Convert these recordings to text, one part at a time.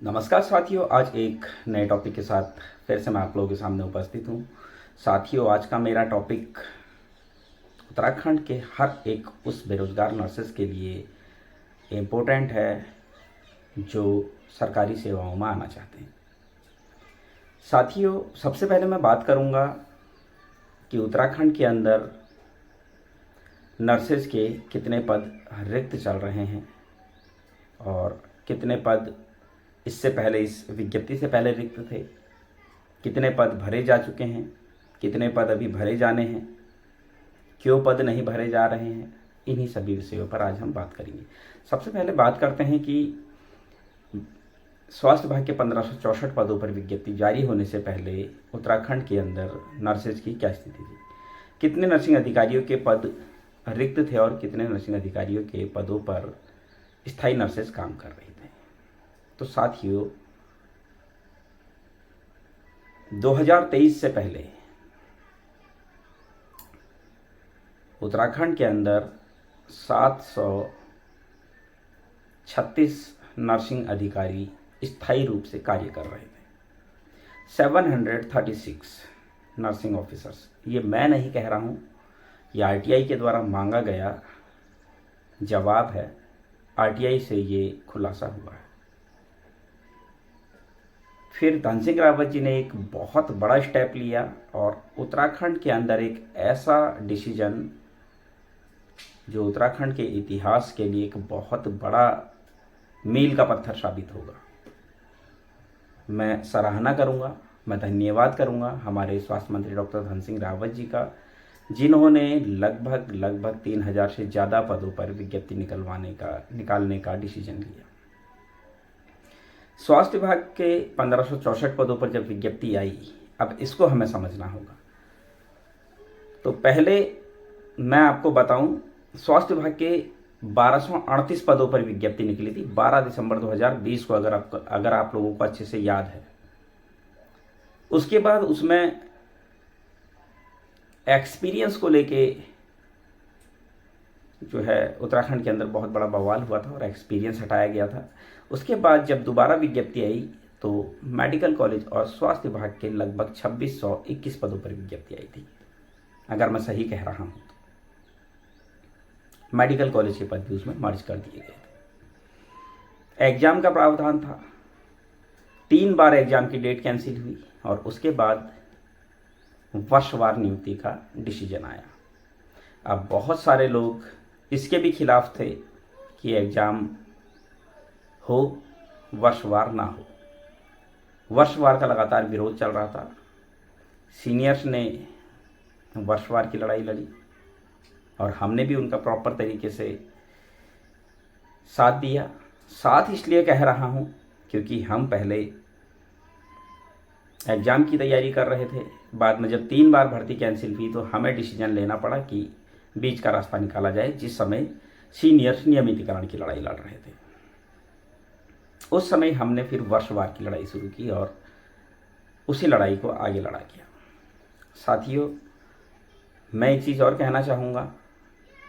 नमस्कार साथियों, आज एक नए टॉपिक के साथ फिर से मैं आप लोगों के सामने उपस्थित हूँ। साथियों, आज का मेरा टॉपिक उत्तराखंड के हर एक उस बेरोजगार नर्सेस के लिए इम्पोर्टेंट है जो सरकारी सेवाओं में आना चाहते हैं। साथियों, सबसे पहले मैं बात करूँगा कि उत्तराखंड के अंदर नर्सेस के कितने पद रिक्त चल रहे हैं और कितने पद इससे पहले, इस विज्ञप्ति से पहले रिक्त थे, कितने पद भरे जा चुके हैं, कितने पद अभी भरे जाने हैं, क्यों पद नहीं भरे जा रहे हैं, इन्हीं सभी विषयों पर आज हम बात करेंगे। सबसे पहले बात करते हैं कि स्वास्थ्य विभाग के 1564 पदों पर विज्ञप्ति जारी होने से पहले उत्तराखंड के अंदर नर्सेज की क्या स्थिति थी, कितने नर्सिंग अधिकारियों के पद रिक्त थे और कितने नर्सिंग अधिकारियों के पदों पर स्थायी नर्सेज काम कर रही थे। तो साथियों, 2023 से पहले उत्तराखंड के अंदर 736 नर्सिंग अधिकारी स्थायी रूप से कार्य कर रहे थे। 736 नर्सिंग ऑफिसर्स, ये मैं नहीं कह रहा हूँ, ये आरटीआई के द्वारा मांगा गया जवाब है। आरटीआई से ये खुलासा हुआ है। फिर धन सिंह रावत जी ने एक बहुत बड़ा स्टेप लिया और उत्तराखंड के अंदर एक ऐसा डिसीजन जो उत्तराखंड के इतिहास के लिए एक बहुत बड़ा मील का पत्थर साबित होगा। मैं सराहना करूंगा, मैं धन्यवाद करूंगा हमारे स्वास्थ्य मंत्री डॉक्टर धन सिंह रावत जी का, जिन्होंने लगभग 3000 से ज़्यादा पदों पर विज्ञप्ति निकालने का डिसीजन लिया। स्वास्थ्य विभाग के 1564 पदों पर जब विज्ञप्ति आई, अब इसको हमें समझना होगा। तो पहले मैं आपको बताऊं, स्वास्थ्य विभाग के 1238 पदों पर विज्ञप्ति निकली थी 12 दिसंबर 2020 को, अगर आप लोगों को अच्छे से याद है। उसके बाद उसमें एक्सपीरियंस को लेके जो है उत्तराखंड के अंदर बहुत बड़ा बवाल हुआ था और एक्सपीरियंस हटाया गया था। उसके बाद जब दोबारा विज्ञप्ति आई तो मेडिकल कॉलेज और स्वास्थ्य विभाग के लगभग 2621 पदों पर विज्ञप्ति आई थी, अगर मैं सही कह रहा हूँ। मेडिकल कॉलेज के पद भी उसमें मर्ज कर दिए गए थे। एग्जाम का प्रावधान था, 3 बार एग्जाम की डेट कैंसिल हुई और उसके बाद वर्षवार नियुक्ति का डिसीजन आया। अब बहुत सारे लोग इसके भी खिलाफ थे कि एग्जाम हो, वर्षवार ना हो। वर्षवार का लगातार विरोध चल रहा था। सीनियर्स ने वर्षवार की लड़ाई लड़ी और हमने भी उनका प्रॉपर तरीके से साथ दिया। साथ इसलिए कह रहा हूं क्योंकि हम पहले एग्ज़ाम की तैयारी कर रहे थे, बाद में जब 3 बार भर्ती कैंसिल हुई तो हमें डिसीजन लेना पड़ा कि बीच का रास्ता निकाला जाए। जिस समय सीनियर्स नियमितीकरण की लड़ाई लड़ रहे थे, उस समय हमने फिर वर्षवार की लड़ाई शुरू की और उसी लड़ाई को आगे लड़ा गया। साथियों, मैं एक चीज़ और कहना चाहूँगा,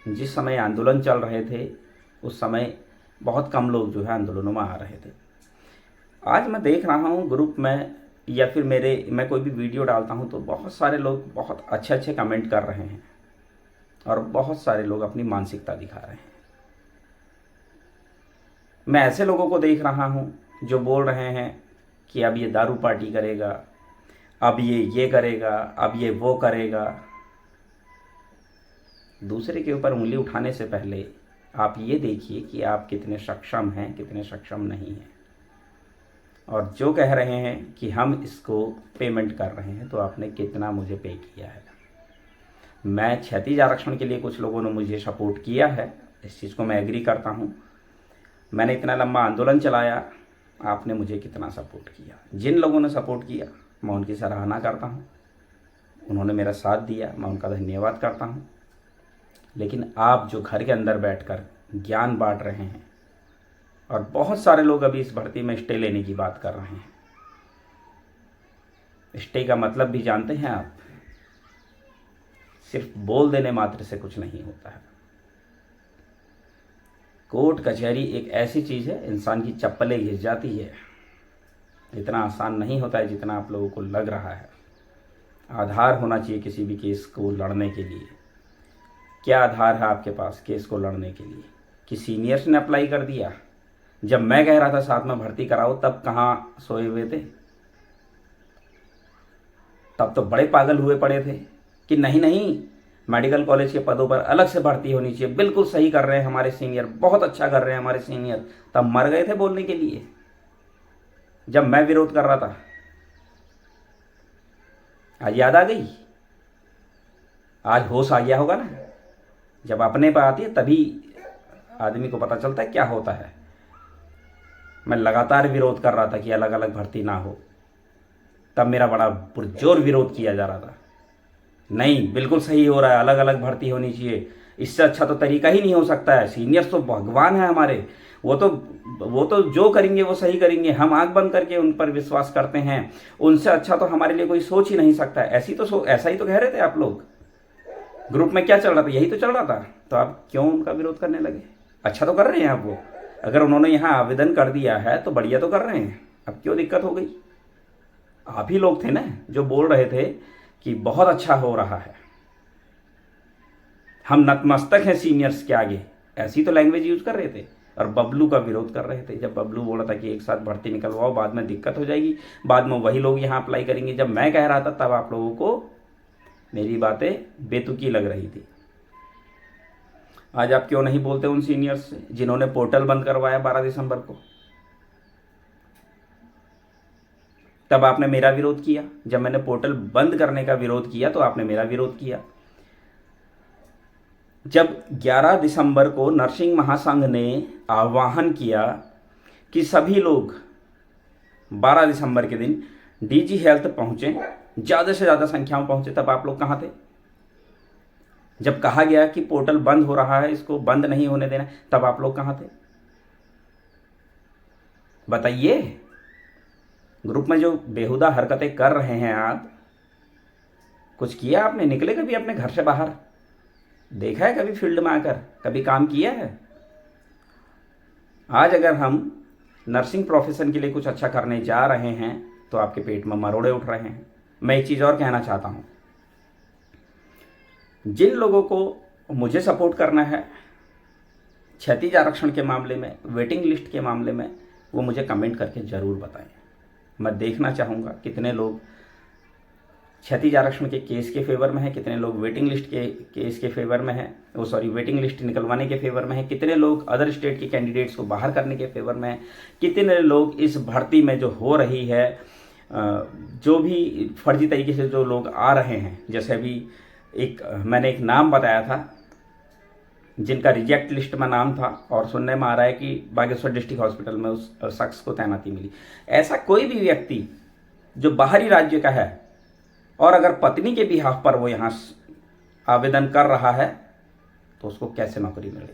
जिस समय आंदोलन चल रहे थे उस समय बहुत कम लोग जो है आंदोलनों में आ रहे थे। आज मैं देख रहा हूँ ग्रुप में या फिर मैं कोई भी वीडियो डालता हूँ तो बहुत सारे लोग बहुत अच्छे कमेंट कर रहे हैं और बहुत सारे लोग अपनी मानसिकता दिखा रहे हैं। मैं ऐसे लोगों को देख रहा हूँ जो बोल रहे हैं कि अब ये दारू पार्टी करेगा, अब ये करेगा, अब ये वो करेगा। दूसरे के ऊपर उंगली उठाने से पहले आप ये देखिए कि आप कितने सक्षम हैं, कितने सक्षम नहीं हैं। और जो कह रहे हैं कि हम इसको पेमेंट कर रहे हैं, तो आपने कितना मुझे पे किया है। मैं क्षैतिज आरक्षण के लिए कुछ लोगों ने मुझे सपोर्ट किया है, इस चीज़ को मैं एग्री करता हूँ। मैंने इतना लंबा आंदोलन चलाया, आपने मुझे कितना सपोर्ट किया। जिन लोगों ने सपोर्ट किया मैं उनकी सराहना करता हूँ, उन्होंने मेरा साथ दिया, मैं उनका धन्यवाद करता हूँ। लेकिन आप जो घर के अंदर बैठकर ज्ञान बांट रहे हैं, और बहुत सारे लोग अभी इस भर्ती में स्टे लेने की बात कर रहे हैं। स्टे का मतलब भी जानते हैं आप? सिर्फ बोल देने मात्र से कुछ नहीं होता है। कोर्ट कचहरी एक ऐसी चीज़ है, इंसान की चप्पलें घिस जाती है इतना आसान नहीं होता है जितना आप लोगों को लग रहा है। आधार होना चाहिए किसी भी केस को लड़ने के लिए। क्या आधार है आपके पास केस को लड़ने के लिए? कि सीनियर्स ने अप्लाई कर दिया? जब मैं कह रहा था साथ में भर्ती कराओ तब कहाँ सोए हुए थे? तब तो बड़े पागल हुए पड़े थे कि नहीं नहीं, मेडिकल कॉलेज के पदों पर अलग से भर्ती होनी चाहिए, बिल्कुल सही कर रहे हैं हमारे सीनियर, बहुत अच्छा कर रहे हैं हमारे सीनियर। तब मर गए थे बोलने के लिए जब मैं विरोध कर रहा था। आज याद आ गई? आज होश आ गया होगा ना? जब अपने पर आती है तभी आदमी को पता चलता है क्या होता है। मैं लगातार विरोध कर रहा था कि अलग अलग भर्ती ना हो, तब मेरा बड़ा पुरजोर विरोध किया जा रहा था। नहीं, बिल्कुल सही हो रहा है, अलग अलग भर्ती होनी चाहिए, इससे अच्छा तो तरीका ही नहीं हो सकता है। सीनियर्स तो भगवान है हमारे, वो तो जो करेंगे वो सही करेंगे, हम आंख बंद करके उन पर विश्वास करते हैं। उनसे अच्छा तो हमारे लिए कोई सोच ही नहीं सकता। ऐसा ही तो कह रहे थे आप लोग। ग्रुप में क्या चल रहा था? यही तो चल रहा था। तो आप क्यों उनका विरोध करने लगे? अच्छा तो कर रहे हैं आप वो। अगर उन्होंने यहाँ आवेदन कर दिया है तो बढ़िया तो कर रहे हैं, अब क्यों दिक्कत हो गई? आप ही लोग थे ना जो बोल रहे थे कि बहुत अच्छा हो रहा है, हम नतमस्तक हैं सीनियर्स के आगे, ऐसी तो लैंग्वेज यूज कर रहे थे और बबलू का विरोध कर रहे थे। जब बबलू बोल रहा था कि एक साथ भर्ती निकलवाओ, बाद में दिक्कत हो जाएगी, बाद में वही लोग यहाँ अप्लाई करेंगे, जब मैं कह रहा था तब आप लोगों को मेरी बातें बेतुकी लग रही थी। आज आप क्यों नहीं बोलते उन सीनियर्स से जिन्होंने पोर्टल बंद करवाया 12 दिसंबर को? तब आपने मेरा विरोध किया। जब मैंने पोर्टल बंद करने का विरोध किया तो आपने मेरा विरोध किया। जब 11 दिसंबर को नर्सिंग महासंघ ने आह्वान किया कि सभी लोग 12 दिसंबर के दिन डीजी हेल्थ पहुंचे, ज़्यादा से ज़्यादा संख्या में पहुंचे, तब आप लोग कहाँ थे? जब कहा गया कि पोर्टल बंद हो रहा है, इसको बंद नहीं होने देना, तब आप लोग कहाँ थे? बताइए। ग्रुप में जो बेहुदा हरकतें कर रहे हैं आप, कुछ किया आपने? निकले कभी अपने घर से बाहर? देखा है कभी फील्ड में आकर? कभी काम किया है? आज अगर हम नर्सिंग प्रोफेशन के लिए कुछ अच्छा करने जा रहे हैं तो आपके पेट में मरोड़े उठ रहे हैं। मैं एक चीज़ और कहना चाहता हूँ, जिन लोगों को मुझे सपोर्ट करना है क्षैतिज आरक्षण के मामले में, वेटिंग लिस्ट के मामले में, वो मुझे कमेंट करके ज़रूर बताएं। मैं देखना चाहूँगा कितने लोग क्षैतिज आरक्षण के केस के फेवर में हैं, कितने लोग वेटिंग लिस्ट के केस के फेवर में हैं, वेटिंग लिस्ट निकलवाने के फेवर में हैं, कितने लोग अदर स्टेट के कैंडिडेट्स को बाहर करने के फेवर में हैं, कितने लोग इस भर्ती में जो हो रही है, जो भी फर्जी तरीके से जो लोग आ रहे हैं। जैसे अभी मैंने एक नाम बताया था जिनका रिजेक्ट लिस्ट में नाम था और सुनने में आ रहा है कि बागेश्वर डिस्ट्रिक्ट हॉस्पिटल में उस शख्स को तैनाती मिली। ऐसा कोई भी व्यक्ति जो बाहरी राज्य का है और अगर पत्नी के बिहाफ पर वो यहाँ आवेदन कर रहा है तो उसको कैसे नौकरी मिले?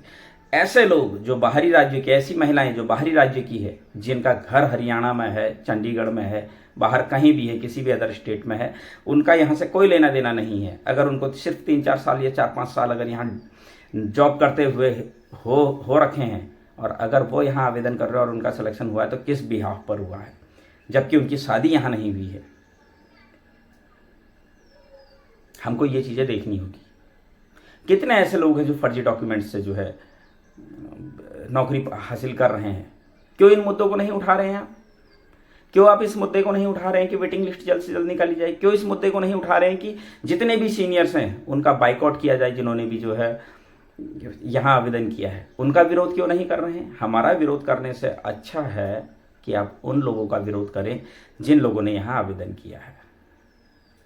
ऐसे लोग जो बाहरी राज्य के, ऐसी महिलाएं जो बाहरी राज्य की है, जिनका घर हरियाणा में है, चंडीगढ़ में है, बाहर कहीं भी है, किसी भी अदर स्टेट में है, उनका यहाँ से कोई लेना देना नहीं है। अगर उनको सिर्फ 3-4 साल या 4-5 साल अगर यहाँ जॉब करते हुए हो रखे हैं और अगर वो यहाँ आवेदन कर रहे हैं और उनका सिलेक्शन हुआ है तो किस बिहाफ पर हुआ है, जबकि उनकी शादी यहाँ नहीं हुई है? हमको ये चीज़ें देखनी होगी। कितने ऐसे लोग हैं जो फर्जी डॉक्यूमेंट से जो है नौकरी हासिल कर रहे हैं? क्यों इन मुद्दों को नहीं उठा रहे हैं आप? क्यों आप इस मुद्दे को नहीं उठा रहे हैं कि वेटिंग लिस्ट जल्द से जल्द निकाली जाए? क्यों इस मुद्दे को नहीं उठा रहे हैं कि जितने भी सीनियर्स हैं उनका बाइकआउट किया जाए, जिन्होंने भी जो है यहाँ आवेदन किया है? उनका विरोध क्यों नहीं कर रहे हैं? हमारा विरोध करने से अच्छा है कि आप उन लोगों का विरोध करें जिन लोगों ने यहाँ आवेदन किया है।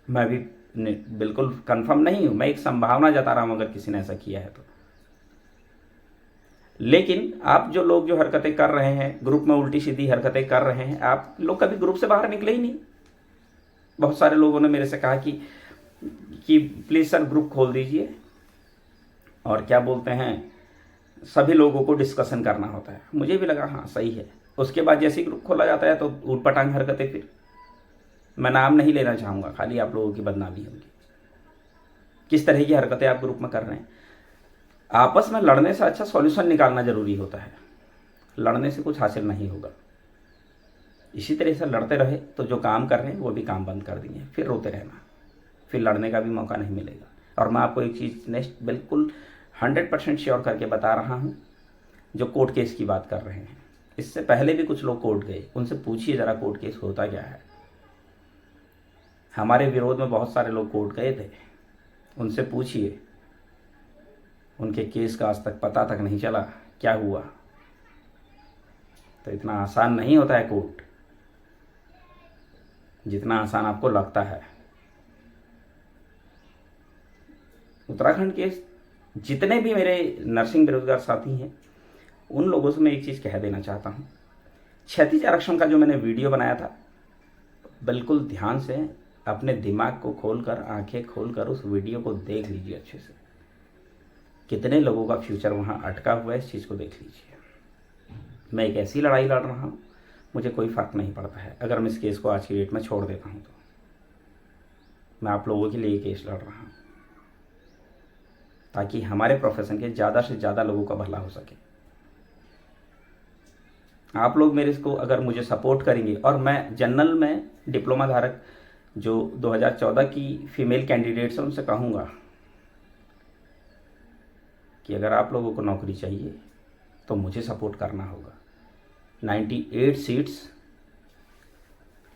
मैं भी बिल्कुल कंफर्म नहीं हूँ, मैं एक संभावना जता रहा हूँ अगर किसी ने ऐसा किया है तो। लेकिन आप जो लोग जो हरकतें कर रहे हैं, ग्रुप में उल्टी सीधी हरकतें कर रहे हैं, आप लोग कभी ग्रुप से बाहर निकले ही नहीं। बहुत सारे लोगों ने मेरे से कहा कि प्लीज़ सर ग्रुप खोल दीजिए, और क्या बोलते हैं, सभी लोगों को डिस्कशन करना होता है। मुझे भी लगा हाँ सही है। उसके बाद जैसे ही ग्रुप खोला जाता है तो ऊटपटांग हरकतें। फिर मैं नाम नहीं लेना चाहूँगा, खाली आप लोगों की बदनामी होगी। किस तरह की हरकतें आप ग्रुप में कर रहे हैं? आपस में लड़ने से अच्छा सॉल्यूशन निकालना जरूरी होता है। लड़ने से कुछ हासिल नहीं होगा। इसी तरह से लड़ते रहे तो जो काम कर रहे हैं वो भी काम बंद कर देंगे, फिर रोते रहना, फिर लड़ने का भी मौका नहीं मिलेगा। और मैं आपको एक चीज़ नेक्स्ट बिल्कुल 100% श्योर करके बता रहा हूँ, जो कोर्ट केस की बात कर रहे हैं, इससे पहले भी कुछ लोग कोर्ट गए, उनसे पूछिए ज़रा कोर्ट केस होता क्या है। हमारे विरोध में बहुत सारे लोग कोर्ट गए थे, उनसे पूछिए, उनके केस का आज तक पता तक नहीं चला क्या हुआ। तो इतना आसान नहीं होता है कोर्ट, जितना आसान आपको लगता है। उत्तराखंड के जितने भी मेरे नर्सिंग बेरोजगार साथी हैं, उन लोगों से मैं एक चीज़ कह देना चाहता हूँ, क्षैतिज आरक्षण का जो मैंने वीडियो बनाया था, बिल्कुल ध्यान से अपने दिमाग को खोलकर, आंखें खोलकर उस वीडियो को देख लीजिए अच्छे से। कितने लोगों का फ्यूचर वहाँ अटका हुआ है, इस चीज़ को देख लीजिए। मैं एक ऐसी लड़ाई लड़ रहा हूँ, मुझे कोई फ़र्क नहीं पड़ता है अगर मैं इस केस को आज की डेट में छोड़ देता हूँ। तो मैं आप लोगों के लिए केस लड़ रहा हूँ ताकि हमारे प्रोफेशन के ज़्यादा से ज़्यादा लोगों का भला हो सके। आप लोग मेरे इसको अगर मुझे सपोर्ट करेंगे, और मैं जनरल में डिप्लोमा धारक जो 2014 की फीमेल कैंडिडेट्स हैं उनसे कहूँगा कि अगर आप लोगों को नौकरी चाहिए तो मुझे सपोर्ट करना होगा। 98 सीट्स,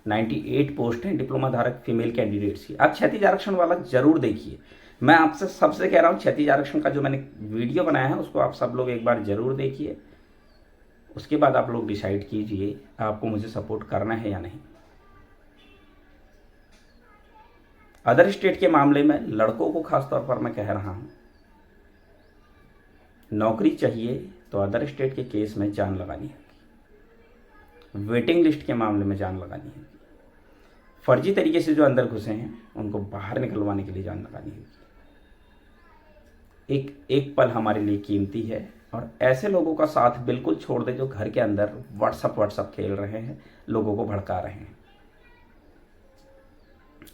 98 पोस्ट हैं डिप्लोमा धारक फीमेल कैंडिडेट्स की। आप क्षैतिज आरक्षण वाला जरूर देखिए। मैं आपसे सबसे कह रहा हूँ, क्षैतिज आरक्षण का जो मैंने वीडियो बनाया है उसको आप सब लोग एक बार जरूर देखिए। उसके बाद आप लोग डिसाइड कीजिए आपको मुझे सपोर्ट करना है या नहीं। अदर स्टेट के मामले में लड़कों को खास तौर पर मैं कह रहा हूँ, नौकरी चाहिए तो अदर स्टेट के केस में जान लगानी होगी, वेटिंग लिस्ट के मामले में जान लगानी होगी, फर्जी तरीके से जो अंदर घुसे हैं उनको बाहर निकलवाने के लिए जान लगानी होगी। एक एक पल हमारे लिए कीमती है, और ऐसे लोगों का साथ बिल्कुल छोड़ दे जो घर के अंदर व्हाट्सअप खेल रहे हैं, लोगों को भड़का रहे हैं।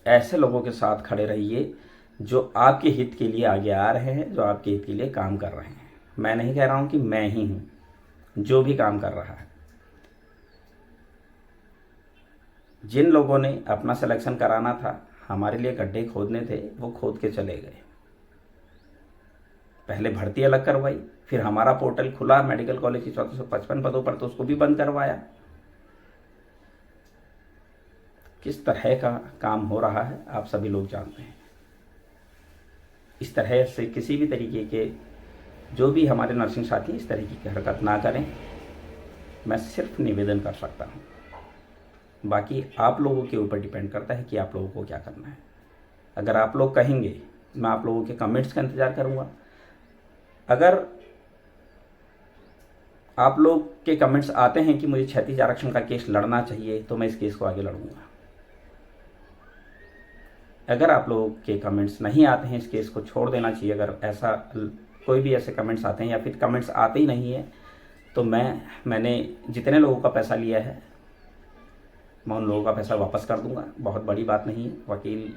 ऐसे लोगों के साथ खड़े रहिए जो आपके हित के लिए आगे आ रहे हैं, जो आपके हित के लिए काम कर रहे हैं। मैं नहीं कह रहा हूं कि मैं ही हूं जो भी काम कर रहा है। जिन लोगों ने अपना सिलेक्शन कराना था, हमारे लिए गड्ढे खोदने थे, वो खोद के चले गए। पहले भर्ती अलग करवाई, फिर हमारा पोर्टल खुला मेडिकल कॉलेज की 1455 पदों पर, तो उसको भी बंद करवाया। किस तरह का काम हो रहा है आप सभी लोग जानते हैं। इस तरह से किसी भी तरीके के जो भी हमारे नर्सिंग साथी इस तरह की हरकत ना करें, मैं सिर्फ निवेदन कर सकता हूं। बाकी आप लोगों के ऊपर डिपेंड करता है कि आप लोगों को क्या करना है। अगर आप लोग कहेंगे, मैं आप लोगों के कमेंट्स का इंतज़ार करूंगा। अगर आप लोग के कमेंट्स आते हैं कि मुझे क्षैतिज आरक्षण का केस लड़ना चाहिए, तो मैं इस केस को आगे लड़ूंगा। अगर आप लोगों के कमेंट्स नहीं आते हैं, इस केस को छोड़ देना चाहिए, अगर ऐसा कोई भी ऐसे कमेंट्स आते हैं या फिर कमेंट्स आते ही नहीं है, तो मैंने जितने लोगों का पैसा लिया है मैं उन लोगों का पैसा वापस कर दूंगा। बहुत बड़ी बात नहीं है, वकील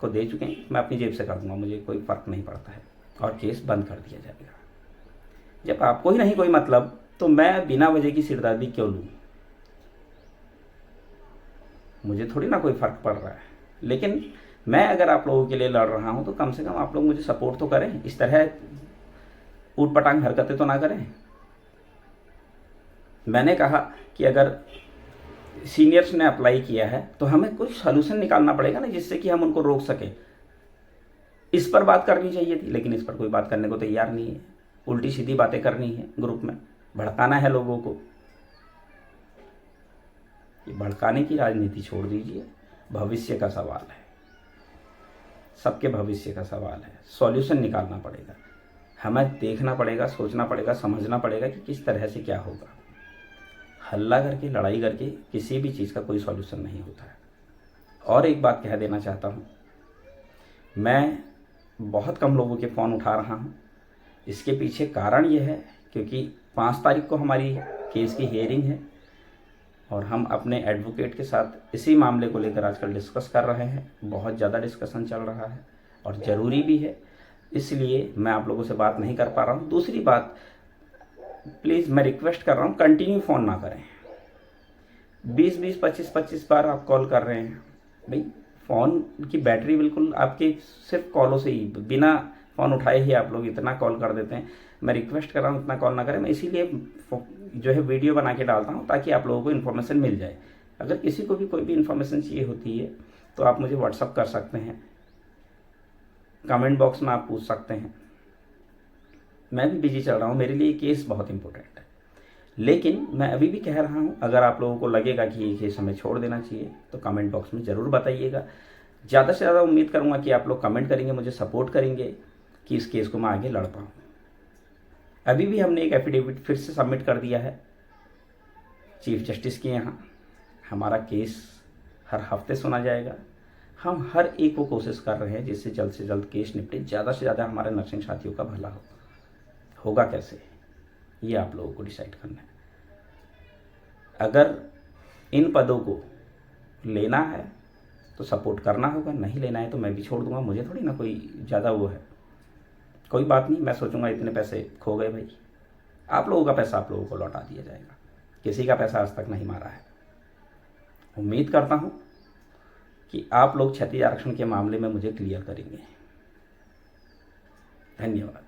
को दे चुके हैं, मैं अपनी जेब से कर दूंगा, मुझे कोई फ़र्क नहीं पड़ता है, और केस बंद कर दिया जाएगा। जब आपको ही नहीं कोई मतलब, तो मैं बिना वजह की सिरदर्दी क्यों लूँ? मुझे थोड़ी ना कोई फ़र्क पड़ रहा है। लेकिन मैं अगर आप लोगों के लिए लड़ रहा हूँ तो कम से कम आप लोग मुझे सपोर्ट तो करें, इस तरह ऊट पटांग हरकतें तो ना करें। मैंने कहा कि अगर सीनियर्स ने अप्लाई किया है तो हमें कुछ सॉल्यूशन निकालना पड़ेगा ना, जिससे कि हम उनको रोक सकें। इस पर बात करनी चाहिए थी, लेकिन इस पर कोई बात करने को तैयार नहीं है। उल्टी सीधी बातें करनी है, ग्रुप में भड़काना है लोगों को। ये भड़काने की राजनीति छोड़ दीजिए। भविष्य का सवाल है, सबके भविष्य का सवाल है। सॉल्यूशन निकालना पड़ेगा, हमें देखना पड़ेगा, सोचना पड़ेगा, समझना पड़ेगा कि किस तरह से क्या होगा। हल्ला करके, लड़ाई करके किसी भी चीज़ का कोई सॉल्यूशन नहीं होता है। और एक बात कह देना चाहता हूँ, मैं बहुत कम लोगों के फ़ोन उठा रहा हूँ। इसके पीछे कारण ये है क्योंकि 5 तारीख को हमारी केस की हियरिंग है, और हम अपने एडवोकेट के साथ इसी मामले को लेकर आजकल डिस्कस कर रहे हैं। बहुत ज़्यादा डिस्कशन चल रहा है और ज़रूरी भी है, इसलिए मैं आप लोगों से बात नहीं कर पा रहा हूँ। दूसरी बात, प्लीज़ मैं रिक्वेस्ट कर रहा हूँ, कंटिन्यू फ़ोन ना करें। 20-20, 25-25 बार आप कॉल कर रहे हैं। भाई फ़ोन की बैटरी बिल्कुल आपकी सिर्फ कॉलों से ही, बिना फ़ोन उठाए ही आप लोग इतना कॉल कर देते हैं। मैं रिक्वेस्ट कर रहा हूँ इतना कॉल ना करें। मैं इसीलिए जो है वीडियो बना के डालता हूँ ताकि आप लोगों को इन्फॉर्मेशन मिल जाए। अगर किसी को भी कोई भी इन्फॉर्मेशन चाहिए होती है तो आप मुझे व्हाट्सअप कर सकते हैं, कमेंट बॉक्स में आप पूछ सकते हैं। मैं भी बिजी चल रहा हूँ, मेरे लिए केस बहुत इंपॉर्टेंट है। लेकिन मैं अभी भी कह रहा हूँ, अगर आप लोगों को लगेगा कि ये केस हमें छोड़ देना चाहिए तो कमेंट बॉक्स में ज़रूर बताइएगा। ज़्यादा से ज़्यादा उम्मीद करूँगा कि आप लोग कमेंट करेंगे, मुझे सपोर्ट करेंगे कि इस केस को मैं आगे लड़ पाऊँ। अभी भी हमने एक एफिडेविट फिर से सबमिट कर दिया है चीफ जस्टिस के यहाँ। हमारा केस हर हफ्ते सुना जाएगा। हम हर एक को कोशिश कर रहे हैं जिससे जल्द से जल्द केस निपटे, ज़्यादा से ज़्यादा हमारे नर्सिंग साथियों का भला हो। होगा कैसे, ये आप लोगों को डिसाइड करना है। अगर इन पदों को लेना है तो सपोर्ट करना होगा, नहीं लेना है तो मैं भी छोड़ दूंगा। मुझे थोड़ी ना कोई ज़्यादा वो है। कोई बात नहीं, मैं सोचूंगा इतने पैसे खो गए भाई, आप लोगों का पैसा आप लोगों को लौटा दिया जाएगा। किसी का पैसा आज तक नहीं मारा है। उम्मीद करता हूँ कि आप लोग क्षति आरक्षण के मामले में मुझे क्लियर करेंगे। धन्यवाद।